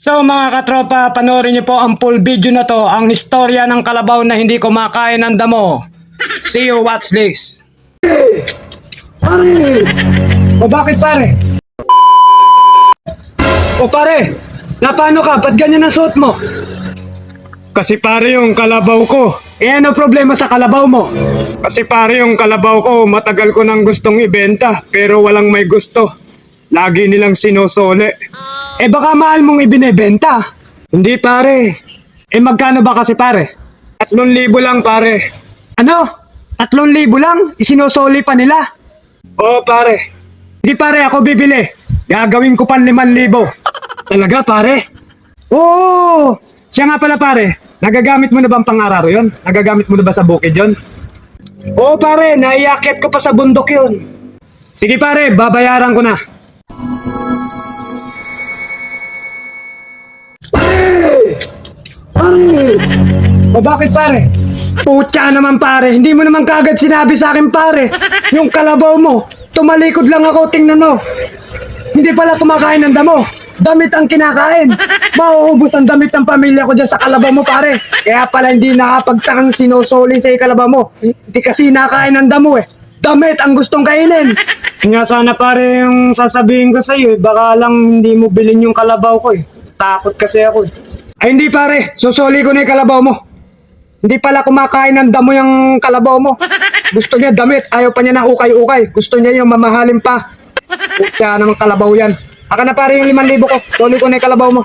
So mga katropa, panoorin niyo po ang full video na to, ang istorya ng kalabaw na hindi kumakain ng damo. See you, watch this. Pare! O bakit pare? O pare, napano ka? Ba't ganyan ang suot mo? Kasi pare yung kalabaw ko. Eh ano problema sa kalabaw mo? Kasi pare yung kalabaw ko, matagal ko nang gustong ibenta, pero walang may gusto. Lagi nilang sinosole. Eh baka mahal mong ibinebenta. Hindi pare. Eh magkano ba kasi pare? 3,000 lang pare. Ano? 3,000 lang? Isinosoli pa nila? Oo pare. Hindi pare, ako bibili. Gagawin ko pa 5,000. Talaga pare? Oo! Siya nga pala pare. Nagagamit mo na ba ang pang-araro yun? Nagagamit mo na ba sa bukid yun? Oo pare, naiakit ko pa sa bundok yun. Sige pare, babayaran ko na. O bakit pare? Putya naman pare, hindi mo naman kagad sinabi sa akin pare. Yung kalabaw mo, tumalikod lang ako, tingnan mo. Hindi pala kumakain ng damo. Damit ang kinakain. Mauubos ang damit ng pamilya ko dyan sa kalabaw mo pare. Kaya pala hindi nakapagtakang sinusoli sa kalabaw mo. Hindi kasi nakain ng damo eh. Damit ang gustong kainin. Nga sana pare yung sasabihin ko sa iyo, baka lang hindi mo bilhin yung kalabaw ko eh. Takot kasi ako eh. Ay hindi pare, susoli ko na yung kalabaw mo. Hindi pala kumakain ng damo yung kalabaw mo. Gusto niya damit, ayaw pa niya ng ukay-ukay. Gusto niya yung mamahalin pa. Putya naman kalabaw yan. Aka na pare yung 5,000 ko, soli ko na yung kalabaw mo.